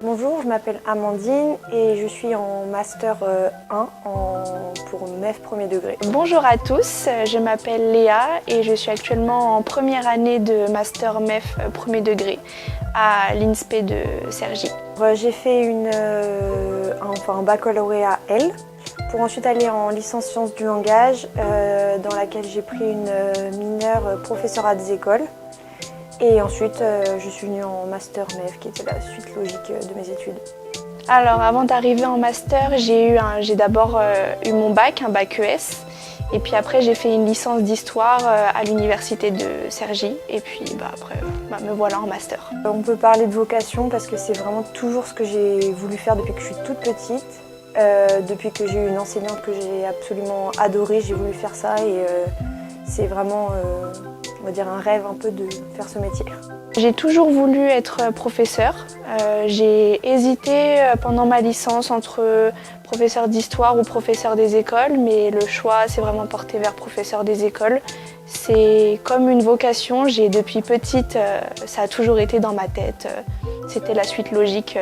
Bonjour, je m'appelle Amandine et je suis en Master 1 pour MEF premier degré. Bonjour à tous, je m'appelle Léa et je suis actuellement en première année de Master MEF premier degré à l'INSPE de Cergy. J'ai fait un baccalauréat L pour ensuite aller en licence sciences du langage dans laquelle j'ai pris une mineure professorat des écoles. Et ensuite, je suis venue en Master MEF qui était la suite logique de mes études. Alors avant d'arriver en Master, j'ai d'abord eu mon bac, un bac ES. Et puis après, j'ai fait une licence d'histoire à l'université de Cergy. Et puis après, me voilà en Master. On peut parler de vocation parce que c'est vraiment toujours ce que j'ai voulu faire depuis que je suis toute petite. Depuis que j'ai eu une enseignante que j'ai absolument adorée, j'ai voulu faire ça et c'est vraiment on va dire un rêve un peu de faire ce métier. J'ai toujours voulu être professeur. J'ai hésité pendant ma licence entre professeur d'histoire ou professeur des écoles, mais le choix s'est vraiment porté vers professeur des écoles. C'est comme une vocation, depuis petite, ça a toujours été dans ma tête. C'était la suite logique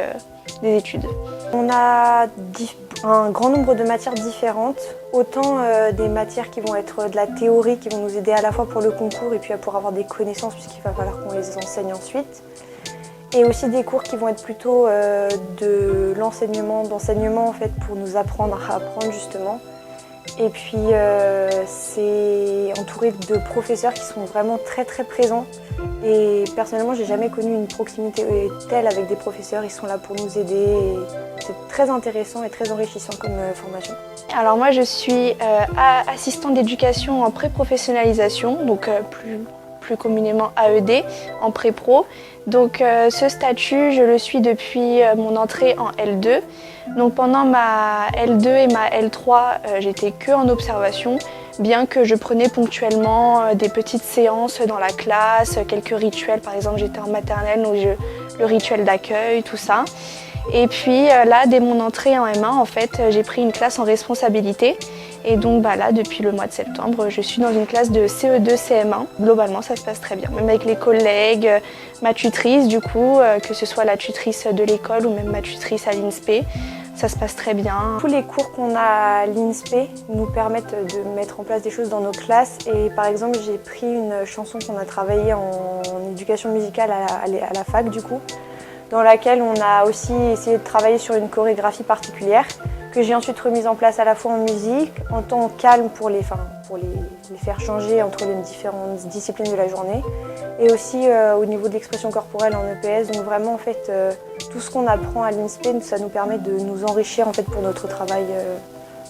des études. On a un grand nombre de matières différentes, autant des matières qui vont être de la théorie, qui vont nous aider à la fois pour le concours et puis pour avoir des connaissances puisqu'il va falloir qu'on les enseigne ensuite. Et aussi des cours qui vont être plutôt de d'enseignement en fait pour nous apprendre à apprendre justement. Et puis c'est entouré de professeurs qui sont vraiment très présents. Et personnellement, j'ai jamais connu une proximité telle avec des professeurs. Ils sont là pour nous aider. C'est très intéressant et très enrichissant comme formation. Alors moi, je suis assistante d'éducation en pré-professionnalisation, donc plus communément AED, en pré-pro. Donc ce statut, je le suis depuis mon entrée en L2. Donc pendant ma L2 et ma L3, j'étais que en observation, bien que je prenais ponctuellement des petites séances dans la classe, quelques rituels. Par exemple, j'étais en maternelle, donc le rituel d'accueil, tout ça. Et puis là, dès mon entrée en M1, en fait, j'ai pris une classe en responsabilité. Et donc là, depuis le mois de septembre, je suis dans une classe de CE2, CM1. Globalement, ça se passe très bien, même avec les collègues, ma tutrice du coup, que ce soit la tutrice de l'école ou même ma tutrice à l'INSPE, ça se passe très bien. Tous les cours qu'on a à l'INSPE nous permettent de mettre en place des choses dans nos classes. Et par exemple, j'ai pris une chanson qu'on a travaillée en éducation musicale à la fac du coup, dans laquelle on a aussi essayé de travailler sur une chorégraphie particulière que j'ai ensuite remise en place à la fois en musique, en temps calme pour les faire changer entre les différentes disciplines de la journée et aussi au niveau de l'expression corporelle en EPS. Donc vraiment en fait tout ce qu'on apprend à l'INSPE, ça nous permet de nous enrichir en fait pour notre travail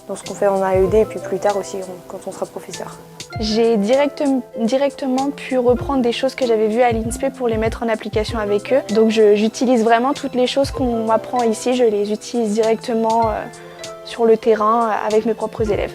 dans ce qu'on fait en AED et puis plus tard aussi quand on sera professeur. J'ai directement pu reprendre des choses que j'avais vues à l'INSPE pour les mettre en application avec eux. Donc j'utilise vraiment toutes les choses qu'on m'apprend ici, je les utilise directement sur le terrain avec mes propres élèves.